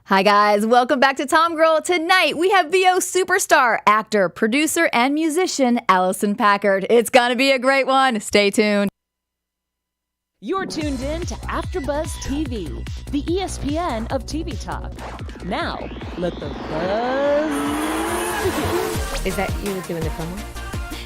Hi guys, welcome back to TomGirl. Tonight we have VO superstar, actor, producer, and musician Alicyn Packard. It's gonna be a great one. Stay tuned. You're tuned in to AfterBuzz TV, the ESPN of TV talk. Now, let the buzz begin. Is that you doing the promo?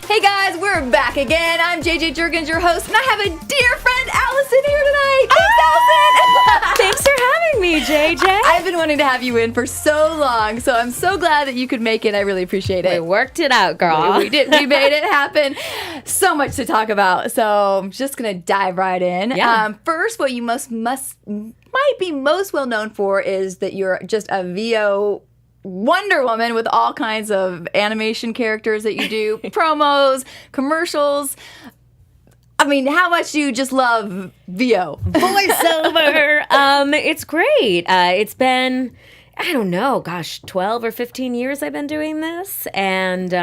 Hey guys, we're back again. I'm JJ Jurgens, your host, and I have a dear friend, Alicyn, here tonight. Thanks, Alicyn. Thanks for having me, JJ. I've been wanting to have you in for so long, so I'm so glad that you could make it. I really appreciate it. We worked it out, girl. We did. We made it happen. So much to talk about, so I'm just gonna dive right in. Yeah. First, what you might be most well known for is that you're just a VO Wonder Woman with all kinds of animation characters that you do, promos, commercials. I mean, how much do you just love VO? Voiceover. It's great. It's been, I don't know, 12 or 15 years I've been doing this. And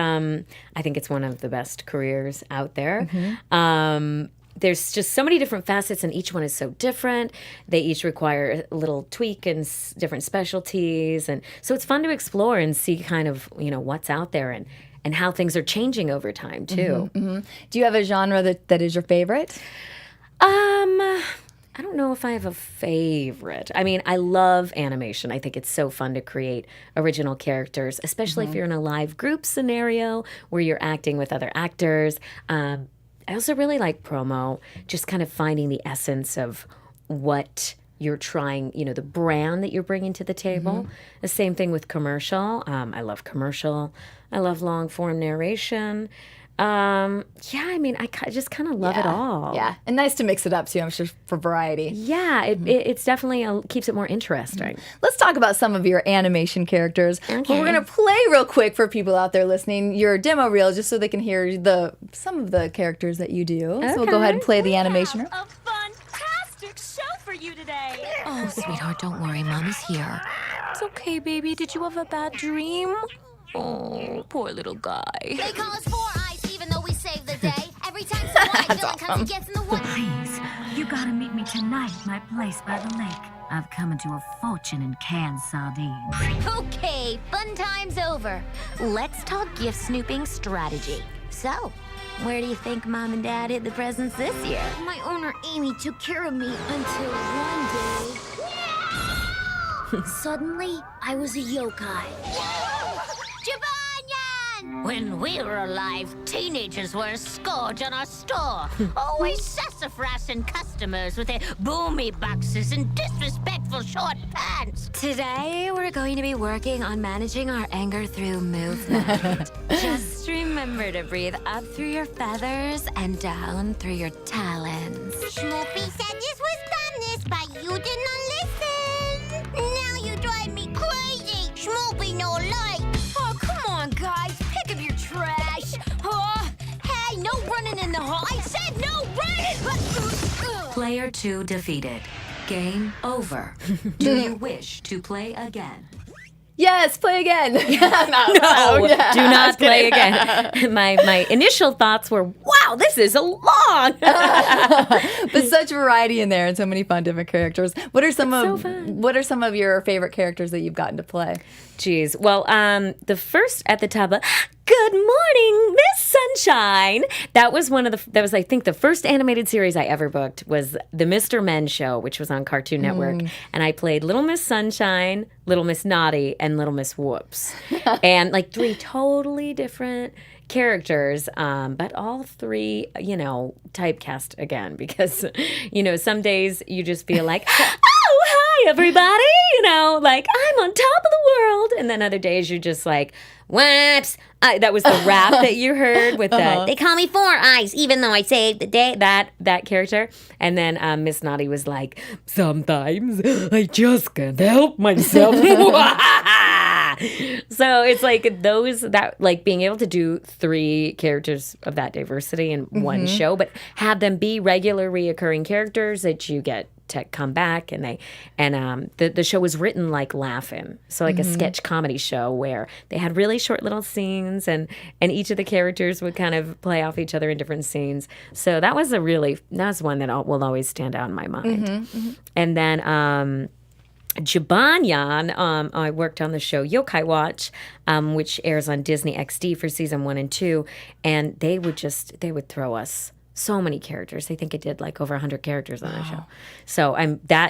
I think it's one of the best careers out there. Mm-hmm. There's just so many different facets, and each one is so different. They each require a little tweak and different specialties, and so it's fun to explore and see kind of what's out there and how things are changing over time too. Mm-hmm, mm-hmm. Do you have a genre that is your favorite? I don't know if I have a favorite. I mean, I love animation. I think it's so fun to create original characters, especially if you're in a live group scenario where you're acting with other actors. I also really like promo, just kind of finding the essence of what you're trying, the brand that you're bringing to the table. Mm-hmm. The same thing with commercial. I love commercial. I love long form narration. I just kind of love it all. Yeah, and nice to mix it up too, I'm sure, for variety. Yeah, it's definitely keeps it more interesting. Mm-hmm. Let's talk about some of your animation characters. Okay. Well, we're going to play real quick for people out there listening your demo reel just so they can hear some of the characters that you do. Okay. So we'll go ahead and play the animation. A fantastic show for you today. Oh, sweetheart, don't worry. Mommy's here. It's okay, baby. Did you have a bad dream? Oh, poor little guy. They call us Four Eyes, even though we save the day. Every time someone villain comes, he gets in the way. Please, you gotta meet me tonight at my place by the lake. I've come into a fortune in canned sardines. Okay, fun time's over. Let's talk gift snooping strategy. So, where do you think Mom and Dad hid the presents this year? My owner, Amy, took care of me until one day... Suddenly, I was a yokai. Jibanyan! When we were alive, teenagers were a scourge on our store. Always sassafrassing customers with their boomy boxes and disrespectful short pants. Today, we're going to be working on managing our anger through movement. Just remember to breathe up through your feathers and down through your talons. Schmoopy said this was dumbness, but you did not listen. Now you drive me crazy. Schmoopy no light. Oh, come on, guys. Pick up your trash. Oh, Hey, no running in the hall. I said no running. Player 2 defeated. Game over. Do you wish to play again? Yes, play again. No, do not play again. My initial thoughts were, wow, this is a long. But such variety in there and so many fun different characters. What are some of your favorite characters that you've gotten to play? Geez. Well, the first at the top, Good Morning, Miss Sunshine. That was I think the first animated series I ever booked was the Mr. Men Show, which was on Cartoon Network. And I played Little Miss Sunshine, Little Miss Naughty, and Little Miss Whoops. And like 3 totally different characters, but all 3, typecast again, because, some days you just feel like, oh, hi, everybody, like I'm on top of the world. And then other days you're just like, whoops. That was the rap that you heard with they call me Four Eyes, even though I saved the day, that character. And then Miss Naughty was like, sometimes I just can't help myself. So it's like being able to do 3 characters of that diversity in one show, but have them be regular reoccurring characters that you get to come back, and the show was written like Laugh-In, so like a sketch comedy show where they had really short little scenes, and each of the characters would kind of play off each other in different scenes. So that was one that will always stand out in my mind. And then Jibanyan, I worked on the show Yokai Watch, which airs on Disney XD for season 1 and 2, and they would throw us so many characters. I think it did like over 100 characters on the show. So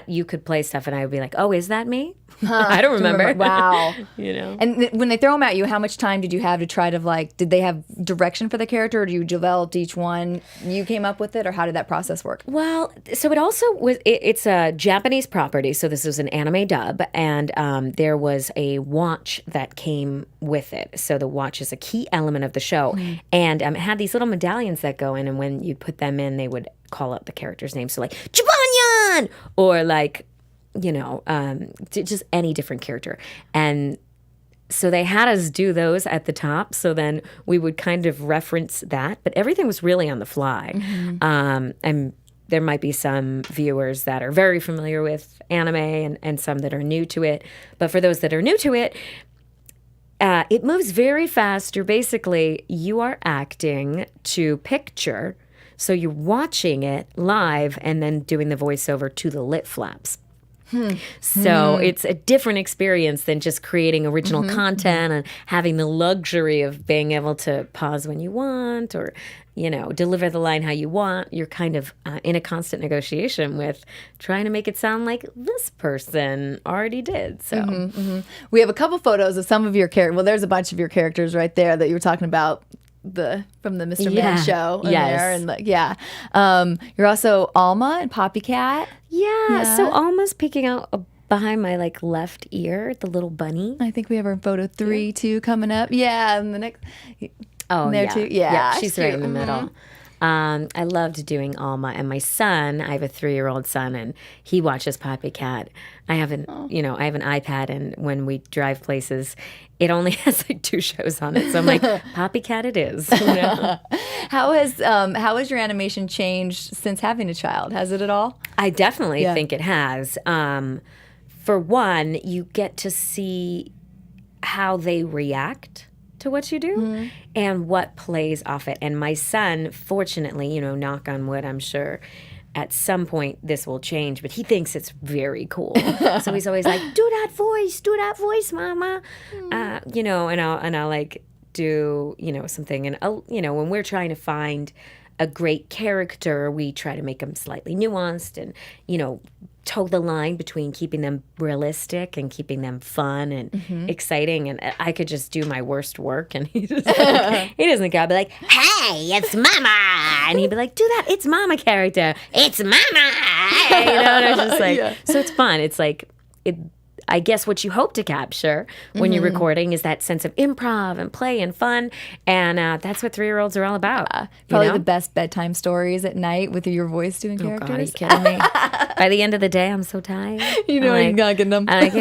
you could play stuff, and I would be like, "Oh, is that me? I don't remember." Wow. And when they throw them at you, how much time did you have to try to did they have direction for the character, or you developed each one? You came up with it, or how did that process work? Well, so it also was. It's a Japanese property, so this was an anime dub, and there was a watch that came with it. So the watch is a key element of the show, and it had these little medallions that go in, and when you put them in, they would call out the character's name. So like Jibanyan, or just any different character. And so they had us do those at the top. So then we would kind of reference that, but everything was really on the fly. And there might be some viewers that are very familiar with anime and some that are new to it. But for those that are new to it, it moves very fast. You are acting to picture. So you're watching it live and then doing the voiceover to the lip flaps. So it's a different experience than just creating original content and having the luxury of being able to pause when you want or, deliver the line how you want. You're kind of in a constant negotiation with trying to make it sound like this person already did. So We have a couple photos of some of your characters. Well, there's a bunch of your characters right there that you were talking about. From the Mr. Man show in there, and you're also Alma and Poppy Cat. So Alma's peeking out behind my left ear, the little bunny. I think we have our photo 3 too coming up. And the next too. She's right in the middle. I loved doing Alma, and my son, I have a 3-year-old son, and he watches Poppy Cat. I have an iPad, and when we drive places, it only has 2 shows on it. So I'm like, Poppy Cat it is. How has your animation changed since having a child? Has it at all? I definitely think it has. For one, you get to see how they react to what you do and what plays off it. And my son, fortunately, knock on wood, I'm sure, at some point this will change, but he thinks it's very cool. So he's always like, do that voice, mama. And I'll do, something. And, when we're trying to find a great character, we try to make them slightly nuanced and, toe the line between keeping them realistic and keeping them fun and exciting. And I could just do my worst work, and he doesn't care. I'd be like, hey, it's mama. And he'd be like, do that. It's mama character. It's mama. And I was just like, so it's fun. It's like, I guess what you hope to capture when you're recording is that sense of improv and play and fun. And that's what 3-year-olds are all about. Probably the best bedtime stories at night with your voice doing characters. God, are you kidding me? By the end of the day, I'm so tired. You're not getting them. Okay,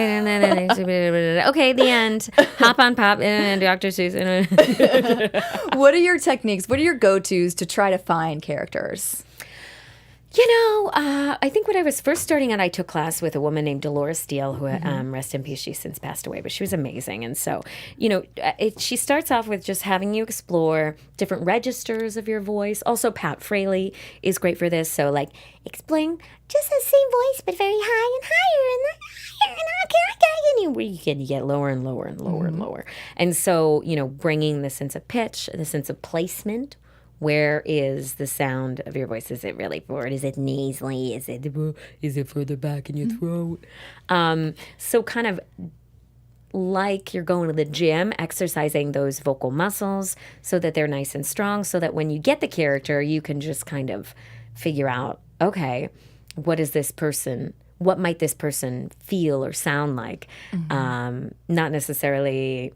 the end. Hop on pop and Dr. Seuss. What are your techniques? What are your go-tos to try to find characters? I think when I was first starting out, I took class with a woman named Dolores Steele, who, rest in peace, she's since passed away, but she was amazing. And so, she starts off with just having you explore different registers of your voice. Also, Pat Fraley is great for this. So, explain just the same voice, but very high and higher and you can get lower and lower and lower and lower. And so, bringing the sense of pitch, the sense of placement. Where is the sound of your voice? Is it really forward? Is it nasally? Is it further back in your throat? So kind of like you're going to the gym, exercising those vocal muscles so that they're nice and strong, so that when you get the character, you can just kind of figure out, okay, what might this person feel or sound like? Not necessarily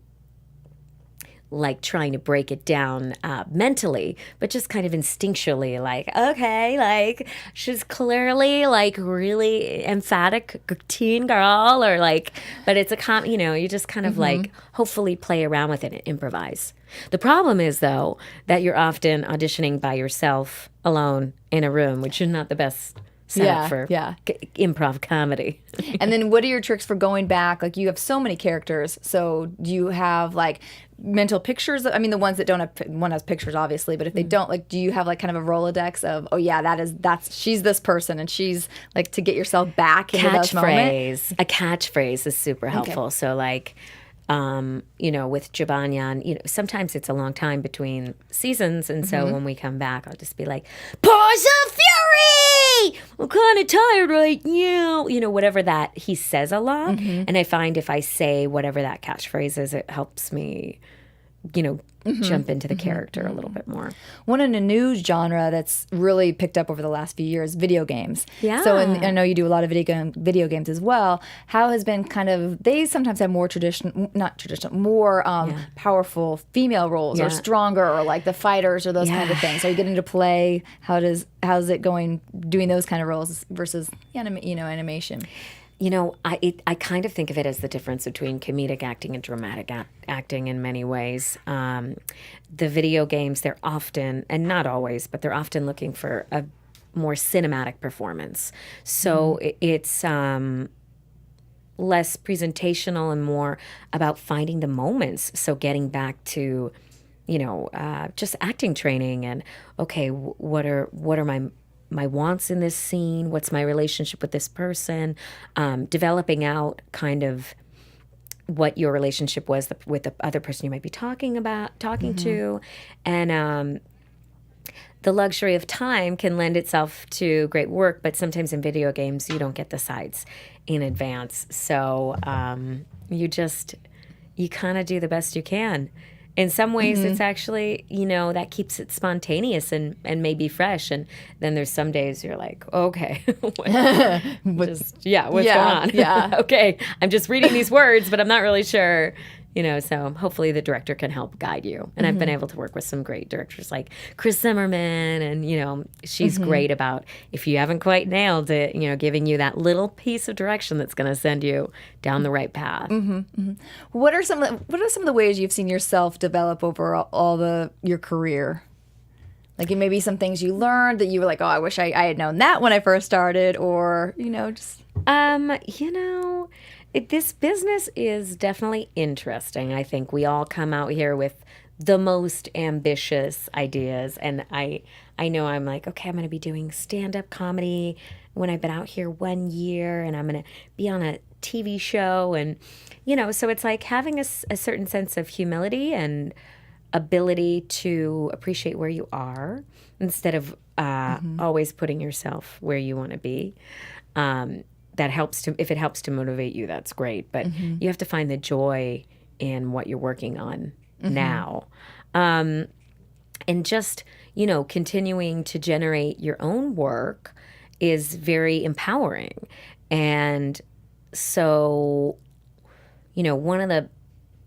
trying to break it down mentally, but just kind of instinctually, she's clearly really emphatic teen girl, or but it's you just kind of hopefully play around with it and improvise. The problem is, though, that you're often auditioning by yourself alone in a room, which is not the best set up for improv comedy. And then what are your tricks for going back? Like, you have so many characters. So do you have like mental pictures? I mean, the ones that don't have, one has pictures obviously, but if they don't, like, do you have like kind of a Rolodex of, oh yeah, she's this person, and she's like, to get yourself back into those moments? A catchphrase is super helpful. Okay. So like, with Jabanyan, sometimes it's a long time between seasons. And so when we come back, I'll just be like, Paws of Fury! I'm kind of tired right now. Whatever that he says a lot. And I find if I say whatever that catchphrase is, it helps me, jump into the character a little bit more. One in a new genre that's really picked up over the last few years, video games. Yeah. So I know you do a lot of video games as well. How has been they sometimes have more powerful female roles or stronger, or like the fighters or those kind of things. Are you getting to play? How's it going doing those kind of roles versus animation? I kind of think of it as the difference between comedic acting and dramatic acting in many ways. The video games, they're often, and not always, but they're often looking for a more cinematic performance. So it's less presentational and more about finding the moments. So getting back to, just acting training and, okay, what are my wants in this scene, what's my relationship with this person, developing out kind of what your relationship was with the other person you might be talking to. And the luxury of time can lend itself to great work, but sometimes in video games you don't get the sides in advance. So you kind of do the best you can. In some ways, it's actually, that keeps it spontaneous and maybe fresh. And then there's some days you're like, okay, what's going on? Yeah. Okay, I'm just reading these words, but I'm not really sure. So hopefully the director can help guide you. And I've been able to work with some great directors like Chris Zimmerman, and, she's great about, if you haven't quite nailed it, giving you that little piece of direction that's going to send you down the right path. What are some of the ways you've seen yourself develop over your career? Like, maybe some things you learned that you were like, oh, I wish I had known that when I first started, or, just... This business is definitely interesting. I think we all come out here with the most ambitious ideas. And I know I'm like, okay, I'm going to be doing stand-up comedy when I've been out here 1 year, and I'm going to be on a TV show. And, so it's like having a certain sense of humility and ability to appreciate where you are instead of always putting yourself where you want to be. That helps if it helps to motivate you, that's great. But you have to find the joy in what you're working on now. And just, continuing to generate your own work is very empowering. And so, one of the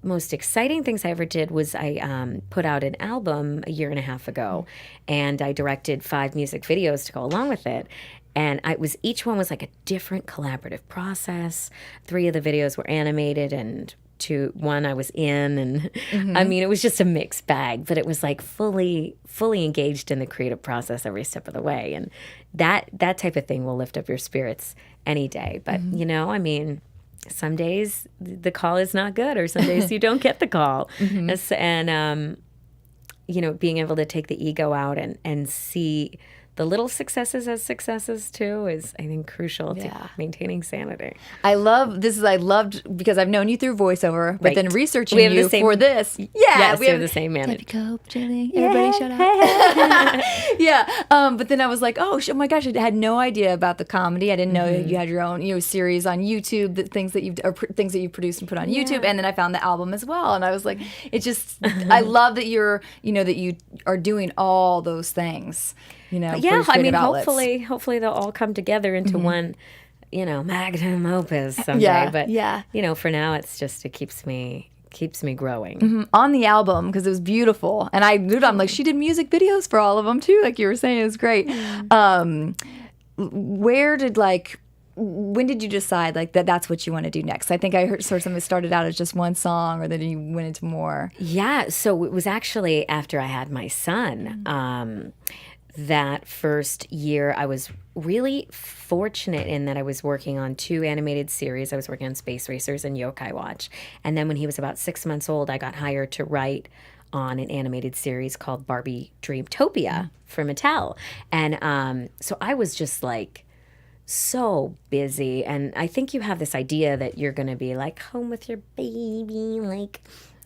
most exciting things I ever did was I put out an album 1.5 years ago, and I directed 5 music videos to go along with it. And each one was like a different collaborative process. 3 of the videos were animated, and 1 I was in. And I mean, it was just a mixed bag, but it was like fully engaged in the creative process every step of the way. And that type of thing will lift up your spirits any day. But, I mean, some days the call is not good, or some days you don't get the call. And, being able to take the ego out and see the little successes as successes too is, I think, crucial to maintaining sanity. I loved because I've known you through voiceover, but then researching you for this. Yeah, we have the same manager. Cope, Julie. Everybody shut up. But then I was like, oh my gosh, I had no idea about the comedy. I didn't know you had your own, series on YouTube, things that you've produced and put on YouTube, and then I found the album as well, and I was like, I love that that you are doing all those things. I mean, hopefully they'll all come together into one, magnum opus someday. But for now, it's just, it keeps me growing. On the album, because it was beautiful, and I'm like, she did music videos for all of them too, like you were saying. It was great. When did you decide that's what you want to do next? I think I heard something started out as just one song, or then you went into more. Yeah, so it was actually after I had my son. that first year, I was really fortunate in that I was working on 2 animated series. I was working on Space Racers and Yokai Watch. And then when he was about 6 months old, I got hired to write on an animated series called Barbie Dreamtopia for Mattel. And so I was just like so busy. And I think you have this idea that you're going to be like home with your baby, like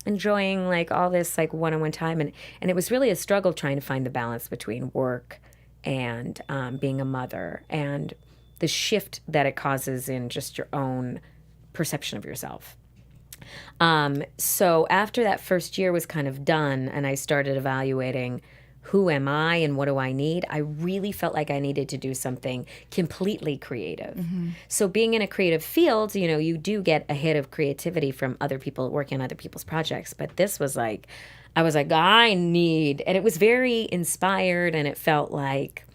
enjoying like all this like one-on-one time. And it was really a struggle trying to find the balance between work and being a mother and the shift that it causes in just your own perception of yourself. So after that first year was kind of done and I started evaluating who am I and what do I need, I really felt like I needed to do something completely creative. So being in a creative field, you know, you do get a hit of creativity from other people working on other people's projects. But this was like, I was like, I need, and it was very inspired and it felt like,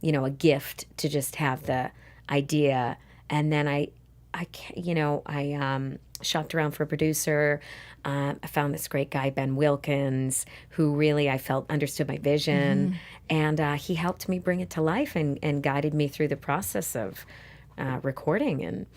you know, a gift to just have the idea. And then I shopped around for a producer. I found this great guy, Ben Wilkins, who really I felt understood my vision. And he helped me bring it to life and guided me through the process of recording. And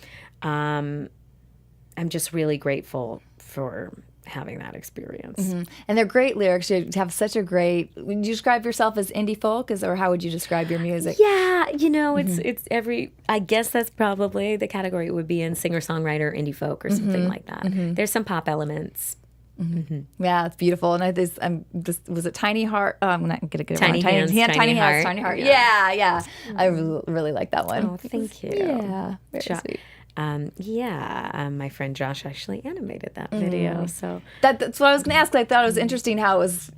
I'm just really grateful for having that experience. And they're great lyrics. You have such a great. Would you describe yourself as indie folk, or how would you describe your music? Yeah, you know, it's every. I guess that's probably the category it would be in: singer-songwriter, indie folk, or something like that. There's some pop elements. Yeah, it's beautiful. And was it Tiny Heart? I'm not gonna get it Tiny wrong. Hands, Tiny Heart. Tiny Heart. Yeah. I really like that one. Oh, thank you. Yeah, very sweet. My friend Josh actually animated that video. So that's what I was going to ask. I thought it was interesting how it was,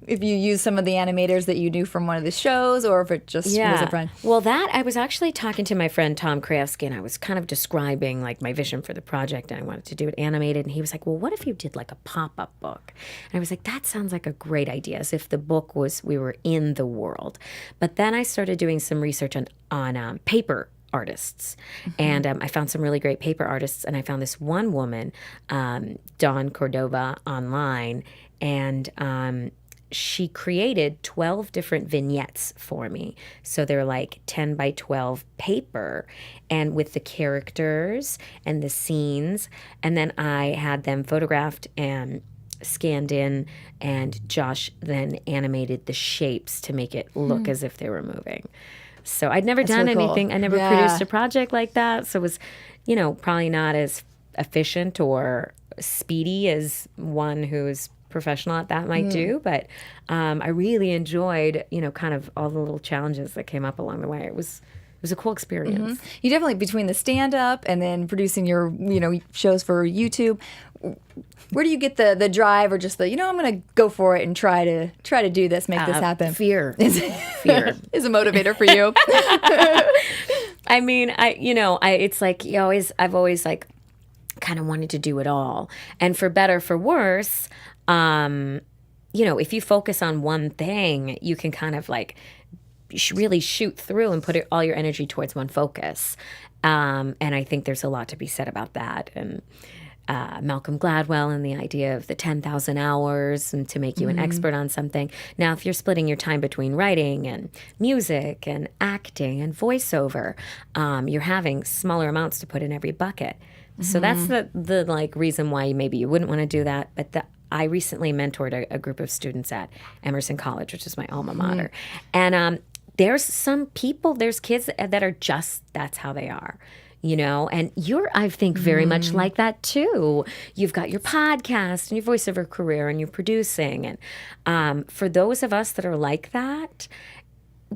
if you use some of the animators that you knew from one of the shows or if it just was a friend. Well, I was actually talking to my friend Tom Krajewski and I was kind of describing like my vision for the project and I wanted to do it animated. And he was like, well, what if you did like a pop-up book? And I was like, that sounds like a great idea, as if the book was, we were in the world. But then I started doing some research on paper artists. And I found some really great paper artists. And I found this one woman, Dawn Cordova, online. And she created 12 different vignettes for me. So they're like 10 by 12 paper and with the characters and the scenes. And then I had them photographed and scanned in, and Josh then animated the shapes to make it look as if they were moving. So I'd never done really anything. cool. I never produced a project like that. So it was, you know, probably not as efficient or speedy as one who's professional at that might do. But I really enjoyed, you know, kind of all the little challenges that came up along the way. It was a cool experience. You definitely, between the stand-up and then producing your, you know, shows for YouTube, where do you get the drive or just the, you know, I'm going to go for it and try to do this, make this happen? Fear. Fear is a motivator for you. I mean, it's like I've always like kind of wanted to do it all. And for better, for worse, you know, if you focus on one thing, you can kind of like really shoot through and put all your energy towards one focus. And I think there's a lot to be said about that. And Malcolm Gladwell and the idea of the 10,000 hours and to make you an expert on something. Now, if you're splitting your time between writing and music and acting and voiceover, you're having smaller amounts to put in every bucket. So that's the like reason why maybe you wouldn't want to do that. But I recently mentored a group of students at Emerson College, which is my alma mater. And there's there's kids that are just, that's how they are. You know, and you're, I think, very much like that too. You've got your podcast and your voiceover career and you're producing. And for those of us that are like that,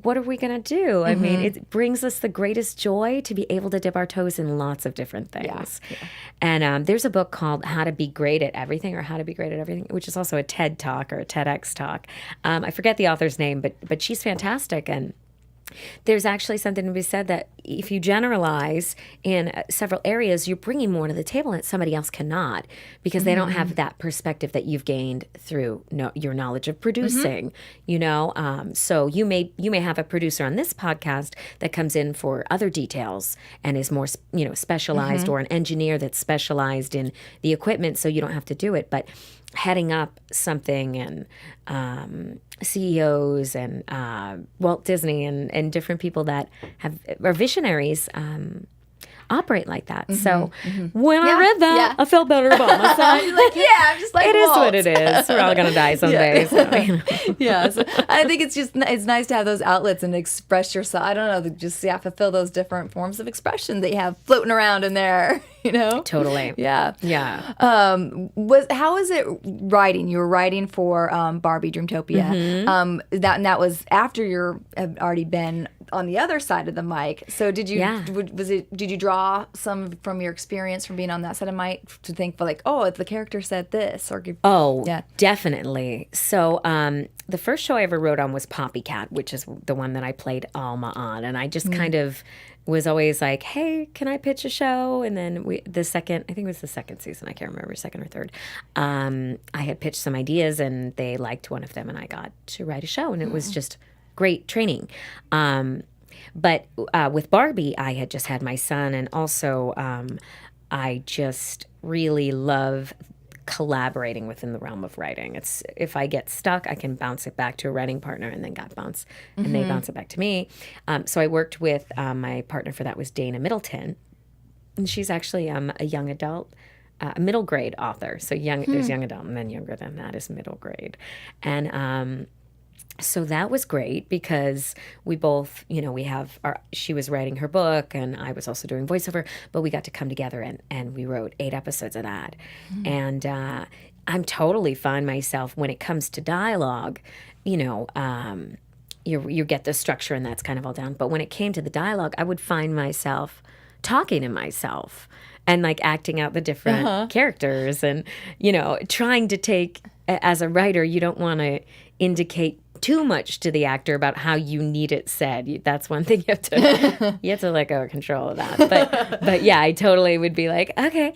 what are we going to do? I mean, it brings us the greatest joy to be able to dip our toes in lots of different things. Yeah. And there's a book called How to Be Great at Everything, or How to Be Great at Everything, which is also a TED Talk or a TEDx talk. I forget the author's name, but she's fantastic. And there's actually something to be said that if you generalize in several areas, you're bringing more to the table that somebody else cannot, because they don't have that perspective that you've gained through your knowledge of producing, you know. So you may have a producer on this podcast that comes in for other details and is more, you know, specialized, or an engineer that's specialized in the equipment, so you don't have to do it. But heading up something and CEOs and Walt Disney and different people that are visionaries operate like that. So when I read that, I felt better about myself. I'm just like, it is Walt. what it is. We're all gonna die someday. So, you know. So I think it's nice to have those outlets and express yourself. I don't know, just fulfill those different forms of expression that you have floating around in there. Totally. Yeah. How is it writing? You were writing for Barbie Dreamtopia. That was after had already been on the other side of the mic. So did you did you draw some from your experience from being on that side of mic to think if the character said this or definitely. So the first show I ever wrote on was Poppycat, which is the one that I played Alma on, and I just kind of was always like, hey, can I pitch a show? And then I think it was the second season, I can't remember, second or third, I had pitched some ideas and they liked one of them and I got to write a show and it was just great training. But with Barbie, I had just had my son and also I just really love collaborating within the realm of writing. It's if I get stuck, I can bounce it back to a writing partner and then and they bounce it back to me. So I worked with my partner for that was Dana Middleton, and she's actually a young adult, middle grade author. So there's young adult, and then younger than that is middle grade, and so that was great because we both, she was writing her book and I was also doing voiceover, but we got to come together and we wrote 8 episodes of that. And I'm totally find myself when it comes to dialogue, you get the structure and that's kind of all down. But when it came to the dialogue, I would find myself talking to myself and acting out the different characters and, trying to take, as a writer, you don't want to indicate too much to the actor about how you need it said. That's one thing you have to let go of control of that. But yeah, I totally would be like, okay,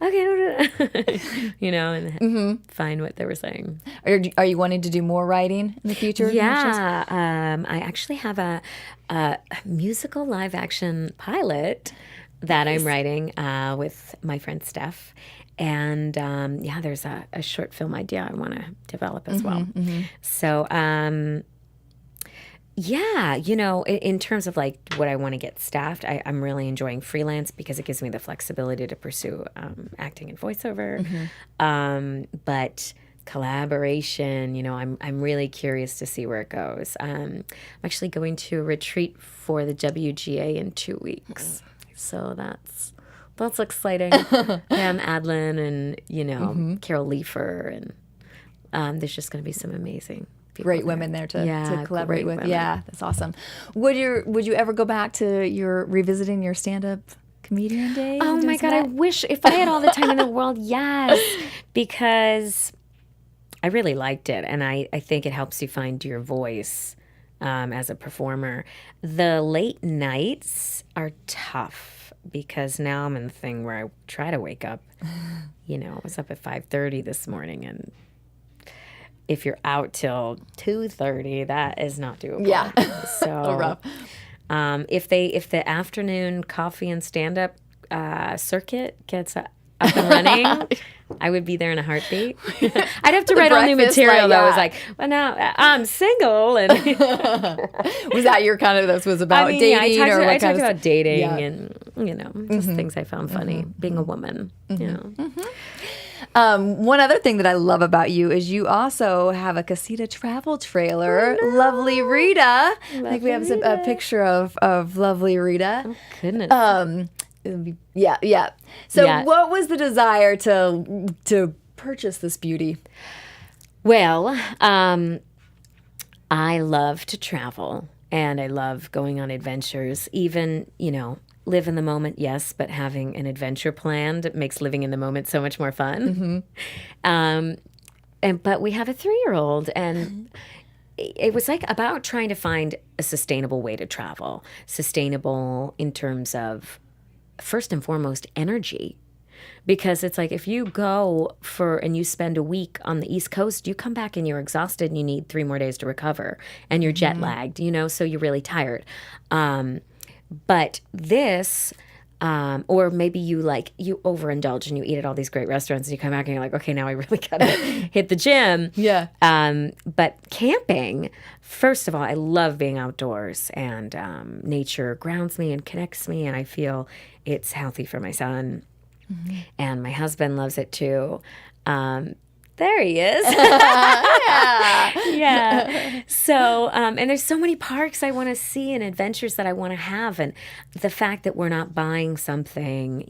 and find what they were saying. Are you wanting to do more writing in the future? Yeah, I actually have a musical live action pilot that I'm writing with my friend Steph. And there's a short film idea I want to develop as well. So, in terms of what I want to get staffed, I'm really enjoying freelance because it gives me the flexibility to pursue acting and voiceover. But collaboration, I'm really curious to see where it goes. I'm actually going to a retreat for the WGA in 2 weeks. So that's exciting. Pam Adlin and, Carol Leifer. And there's just going to be some amazing people. Great women there to collaborate with. Women. Yeah, that's awesome. Would you ever go back to revisiting your stand-up comedian days? Oh, my God. I wish if I had all the time in the world, yes. Because I really liked it. And I think it helps you find your voice as a performer. The late nights are tough. Because now I'm in the thing where I try to wake up. I was up at 5:30 this morning, and if you're out till 2:30, that is not doable. Yeah, so rough. If the afternoon coffee and stand up circuit gets up and running, I would be there in a heartbeat. I'd have to write all new material though. I was like, well, now I'm single, and was that your kind of? This was about dating, I talked about dating and just things I found funny being a woman. One other thing that I love about you is you also have a Casita Travel trailer, Lovely Rita. We have a picture of Lovely Rita. Oh goodness. Yeah. So what was the desire to purchase this beauty? Well, I love to travel and I love going on adventures. Even, live in the moment, yes, but having an adventure planned makes living in the moment so much more fun. But we have a 3-year-old and it was about trying to find a sustainable way to travel. Sustainable in terms of first and foremost, energy. Because it's if you go and you spend a week on the East Coast, you come back and you're exhausted and you need 3 more days to recover and you're jet lagged, so you're really tired. But this, Or maybe you overindulge and you eat at all these great restaurants and you come back and you're like, okay, now I really gotta hit the gym. Yeah. But camping, first of all, I love being outdoors, and nature grounds me and connects me, and I feel it's healthy for my son. And my husband loves it too. There he is. Yeah. So, and there's so many parks I want to see and adventures that I want to have. And the fact that we're not buying something,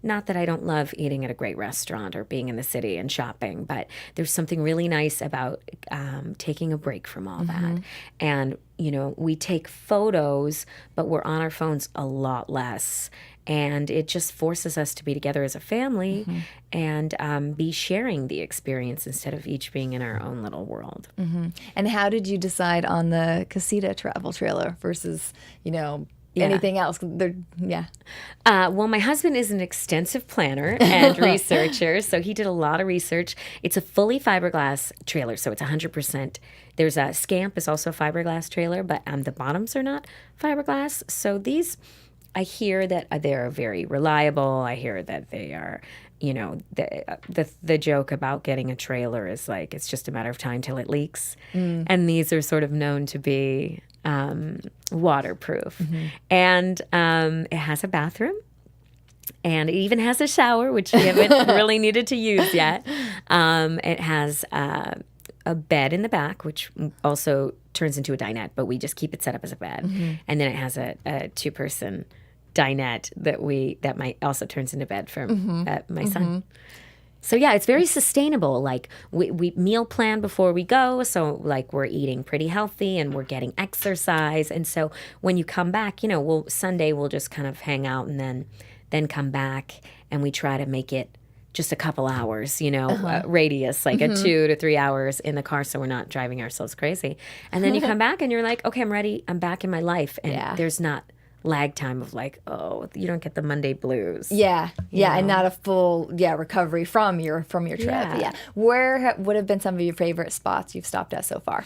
not that I don't love eating at a great restaurant or being in the city and shopping, but there's something really nice about taking a break from all that. And, we take photos, but we're on our phones a lot less. And it just forces us to be together as a family and be sharing the experience instead of each being in our own little world. And how did you decide on the Casita Travel trailer versus, anything else? Well, my husband is an extensive planner and researcher, so he did a lot of research. It's a fully fiberglass trailer, so it's 100%. There's a Scamp is also a fiberglass trailer, but the bottoms are not fiberglass. So these... I hear that they're very reliable. I hear that they are, the joke about getting a trailer is like it's just a matter of time till it leaks. And these are sort of known to be waterproof. And it has a bathroom. And it even has a shower, which we haven't really needed to use yet. It has a bed in the back, which also turns into a dinette, but we just keep it set up as a bed. And then it has a two-person dinette that might also turns into bed for my son. So yeah, it's very sustainable. Like we meal plan before we go, so like we're eating pretty healthy and we're getting exercise. And so when you come back, Sunday we'll just kind of hang out and then come back, and we try to make it just a couple hours, radius, like a 2 to 3 hours in the car, so we're not driving ourselves crazy. And then you come back and you're like, okay, I'm ready. I'm back in my life, and there's not lag time of like, oh, you don't get the Monday blues. And not a full recovery from your trip. Where would have been some of your favorite spots you've stopped at so far?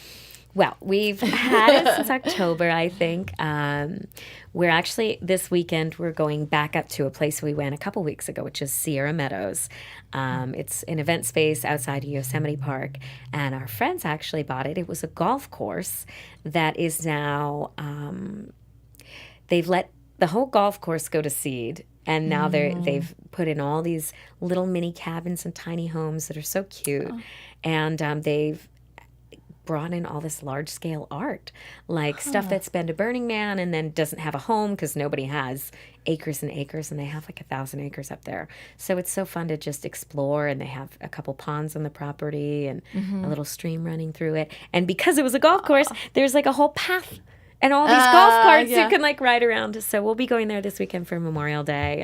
Well, we've had it since October, I think. We're actually, this weekend, we're going back up to a place we went a couple weeks ago, which is Sierra Meadows. It's an event space outside of Yosemite Park, and our friends actually bought it. It was a golf course that is now... they've let the whole golf course go to seed, and now they've put in all these little mini cabins and tiny homes that are so cute. And they've brought in all this large-scale art, like stuff that's been to Burning Man and then doesn't have a home because nobody has acres and acres, and they have like 1,000 acres up there. So it's so fun to just explore, and they have a couple ponds on the property and a little stream running through it. And because it was a golf course, there's like a whole path and all these golf carts you can like ride around. So we'll be going there this weekend for Memorial Day.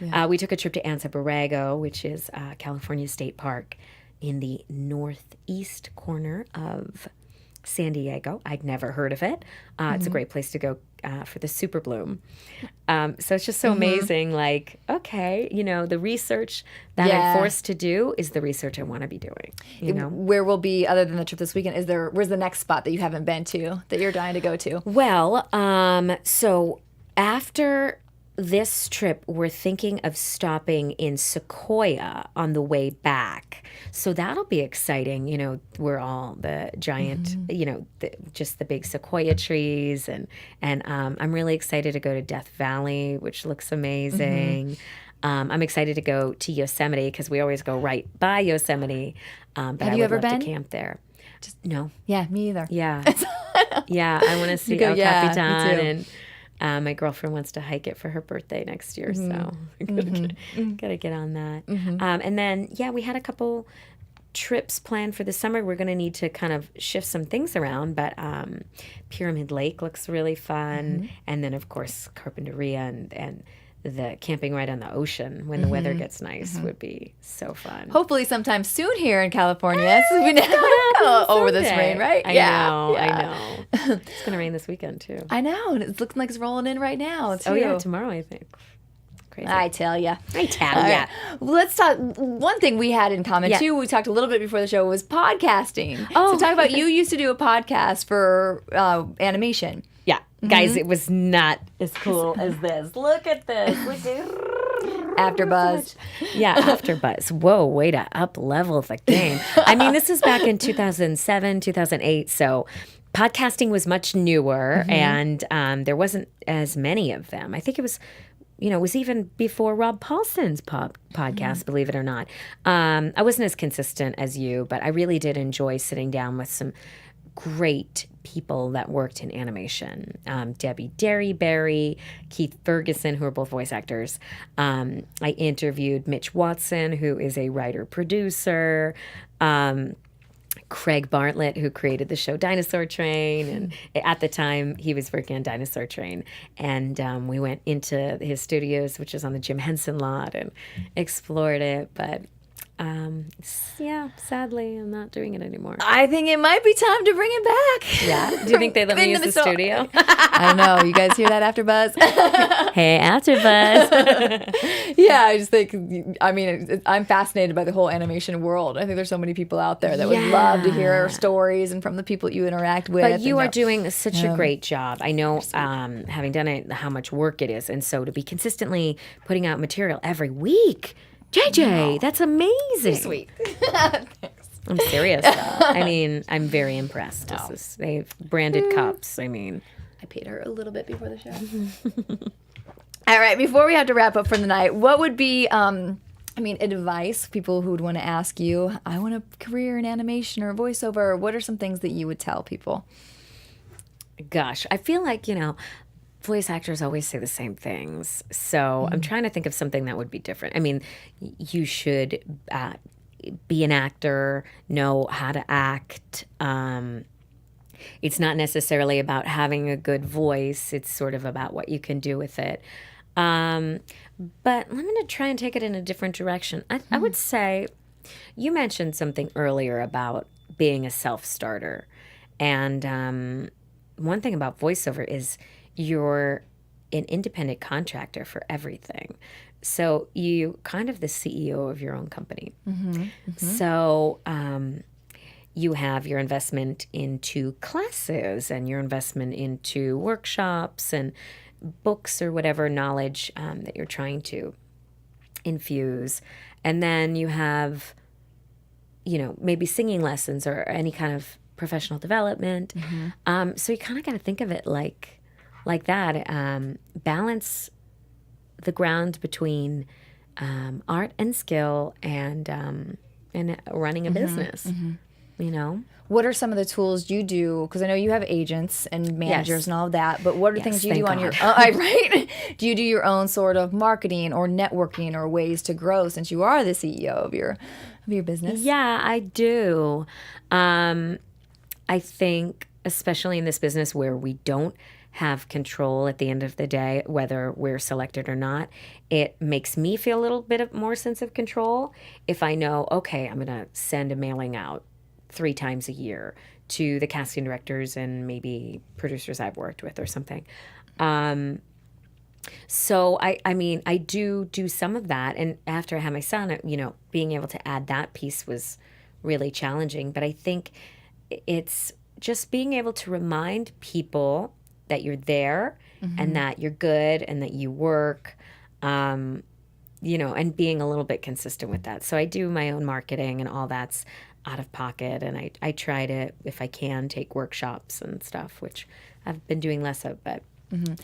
And we took a trip to Anza Borrego, which is California State Park in the northeast corner of San Diego. I'd never heard of it. It's a great place to go for the super bloom. So it's just so amazing. Like, okay, the research that I'm forced to do is the research I want to be doing. Where will be, other than the trip this weekend, where's the next spot that you haven't been to that you're dying to go to? Well, so after this trip, we're thinking of stopping in Sequoia on the way back. So that'll be exciting. We're all the giant, just the big sequoia trees. And I'm really excited to go to Death Valley, which looks amazing. I'm excited to go to Yosemite because we always go right by Yosemite. But Have I you would ever love been? to camp there. No. Yeah, me either. Yeah. I want to see El Capitan, and my girlfriend wants to hike it for her birthday next year, so gotta get on that. And then, we had a couple trips planned for the summer. We're going to need to kind of shift some things around, but Pyramid Lake looks really fun. And then, of course, Carpinteria and the camping right on the ocean when the weather gets nice would be so fun. Hopefully sometime soon here in California. So we know over this rain, right? I know. It's going to rain this weekend, too. I know. And it's looking like it's rolling in right now, too. Oh, yeah, tomorrow, I think. Crazy. I tell ya. Yeah. Well, let's talk. One thing we had in common, too, we talked a little bit before the show, was podcasting. Oh. So talk about, you used to do a podcast for animation. Yeah. Guys, it was not as cool as this. Look at this. AfterBuzz. Yeah, AfterBuzz. Whoa, way to up level the game. I mean, this is back in 2007, 2008, so podcasting was much newer, and there wasn't as many of them. I think it was, it was even before Rob Paulson's podcast, believe it or not. I wasn't as consistent as you, but I really did enjoy sitting down with some great people that worked in animation. Debbie Derryberry, Keith Ferguson, who are both voice actors. I interviewed Mitch Watson, who is a writer-producer. Craig Bartlett, who created the show Dinosaur Train. And at the time, he was working on Dinosaur Train. And we went into his studios, which is on the Jim Henson lot, and explored it. But sadly, I'm not doing it anymore. I think it might be time to bring it back. Yeah? Do you think they let me use the studio? I don't know. You guys hear that, AfterBuzz? Hey, AfterBuzz. Yeah, I just think, I'm fascinated by the whole animation world. I think there's so many people out there that would love to hear stories and from the people you interact with. But you are doing such a great job. I know, having done it, how much work it is. And so to be consistently putting out material every week, JJ, that's amazing. Sweet. I'm serious. I'm very impressed. They've branded cups. I paid her a little bit before the show. All right, before we have to wrap up for the night, what would be, advice, people who would want to ask you, I want a career in animation or voiceover, what are some things that you would tell people? Gosh, I feel like, voice actors always say the same things. So I'm trying to think of something that would be different. You should be an actor, know how to act. It's not necessarily about having a good voice. It's sort of about what you can do with it. But I'm going to try and take it in a different direction. I would say, you mentioned something earlier about being a self-starter. And one thing about voiceover is you're an independent contractor for everything. So you kind of the CEO of your own company. So you have your investment into classes and your investment into workshops and books or whatever knowledge that you're trying to infuse. And then you have, maybe singing lessons or any kind of professional development. So you kind of got to think of it like that. Balance the ground between art and skill and running a business. What are some of the tools you do? Because I know you have agents and managers and all of that, but what are things you do on your own? Right? Do you do your own sort of marketing or networking or ways to grow since you are the CEO of your business? Yeah, I do. I think, especially in this business where we don't have control at the end of the day, whether we're selected or not, it makes me feel a little bit of more sense of control if I know, okay, I'm going to send a mailing out 3 times a year to the casting directors and maybe producers I've worked with or something. So I do some of that. And after I had my son, being able to add that piece was really challenging. But I think it's just being able to remind people that you're there and that you're good and that you work, and being a little bit consistent with that. So I do my own marketing and all that's out of pocket. And I try to, if I can, take workshops and stuff, which I've been doing less of, but.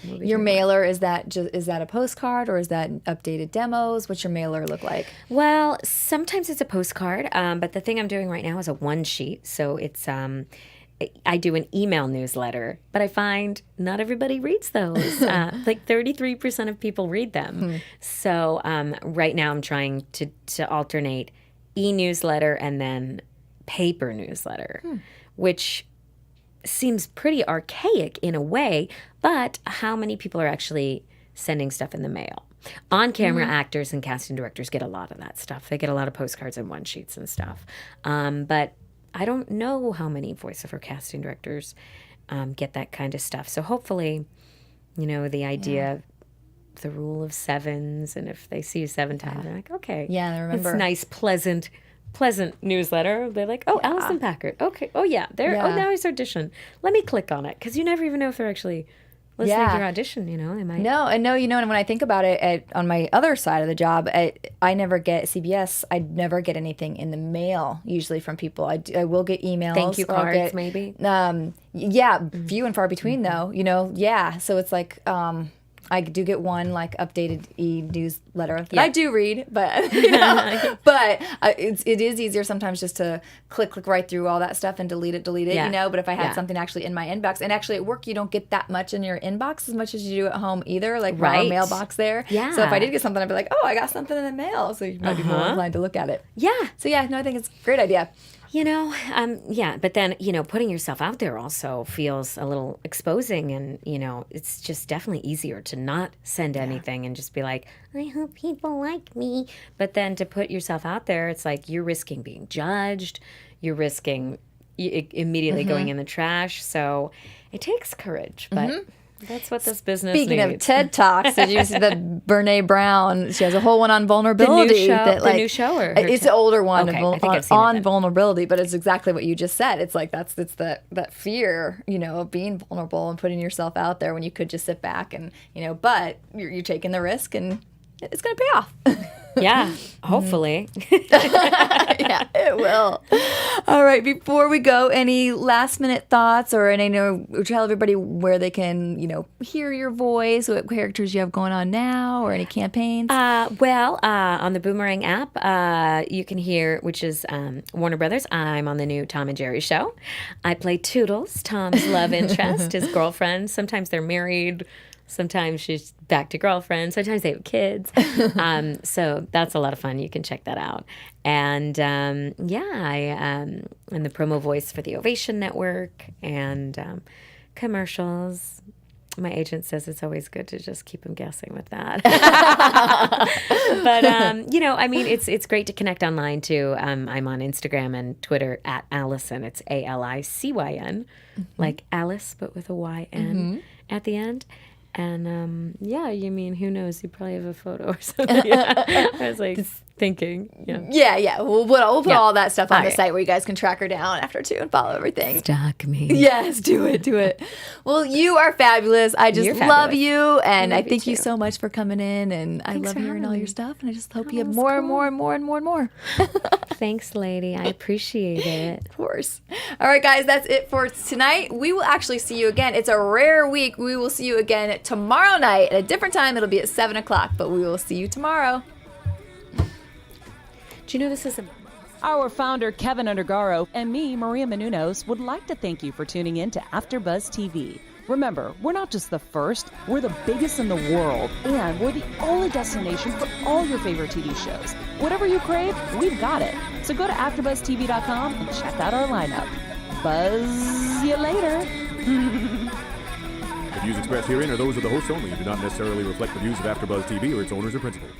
Your mailer, is that a postcard or is that updated demos? What's your mailer look like? Well, sometimes it's a postcard, but the thing I'm doing right now is a 1-sheet. So it's I do an email newsletter, but I find not everybody reads those. Like 33% of people read them. So right now I'm trying to alternate e-newsletter and then paper newsletter, which seems pretty archaic in a way, but how many people are actually sending stuff in the mail? On-camera actors and casting directors get a lot of that stuff. They get a lot of postcards and 1-sheets and stuff. But I don't know how many voiceover casting directors get that kind of stuff. So hopefully, the idea, the rule of 7s, and if they see you 7 times, they're like, okay. Yeah, I remember. It's nice, pleasant newsletter. They're like, oh, Alicyn Packard. Okay. Oh, yeah. There. Yeah. Oh, now he's auditioned. Let me click on it because you never even know if they're actually listening to your audition, they might. No, and and when I think about it, on my other side of the job, I never get CBS. I never get anything in the mail, usually from people. I will get emails. Thank you cards, maybe? Few and far between, though. So it's like... I do get one updated e-newsletter that I do read, but it is easier sometimes just to click right through all that stuff and delete it. But if I had something actually in my inbox, and actually at work you don't get that much in your inbox as much as you do at home either, our mailbox there. Yeah. So if I did get something, I'd be like, oh, I got something in the mail, so you might be more inclined to look at it. Yeah. So I think it's a great idea. But then, putting yourself out there also feels a little exposing, and, it's just definitely easier to not send anything and just be like, I hope people like me. But then to put yourself out there, it's like you're risking being judged, you're risking immediately going in the trash. So it takes courage, but... That's what this business Speaking needs. of TED Talks, did you see that Brene Brown? She has a whole one on vulnerability. The new show, or it's an older one okay, I think I've seen on vulnerability, but it's exactly what you just said. It's like it's that fear, of being vulnerable and putting yourself out there when you could just sit back and but you're taking the risk and it's going to pay off. Yeah, hopefully. Yeah, it will. All right, before we go, any last minute thoughts or tell everybody where they can, hear your voice, what characters you have going on now, or any campaigns? On the Boomerang app, you can hear, which is Warner Brothers. I'm on the new Tom and Jerry show. I play Toodles, Tom's love interest, his girlfriend. Sometimes they're married. Sometimes she's back to girlfriend. Sometimes they have kids. So that's a lot of fun. You can check that out. And I am the promo voice for the Ovation Network and commercials. My agent says it's always good to just keep him guessing with that. But, it's great to connect online too. I'm on Instagram and Twitter at Alicyn. It's Alicyn, like Alice, but with a YN at the end. And, who knows? You probably have a photo or something. I was like thinking. Yeah. We'll put all that stuff on the site where you guys can track her down after too and follow everything. Stalk me. Yes, do it. Well, you are fabulous. I just love you. And I thank you so much for coming in. And I love hearing all your stuff. And I just hope you have more and more. Thanks, lady. I appreciate it. Of course. All right, guys, that's it for tonight. We will actually see you again. It's a rare week. We will see you again tomorrow night at a different time. It'll be at 7 o'clock, but we will see you tomorrow. Do you know this is Our founder, Kevin Undergaro, and me, Maria Menounos, would like to thank you for tuning in to AfterBuzz TV. Remember, we're not just the first, we're the biggest in the world, and we're the only destination for all your favorite TV shows. Whatever you crave, we've got it. So go to AfterBuzzTV.com and check out our lineup. Buzz you later. The views expressed herein are those of the hosts only and do not necessarily reflect the views of AfterBuzz TV or its owners or principals.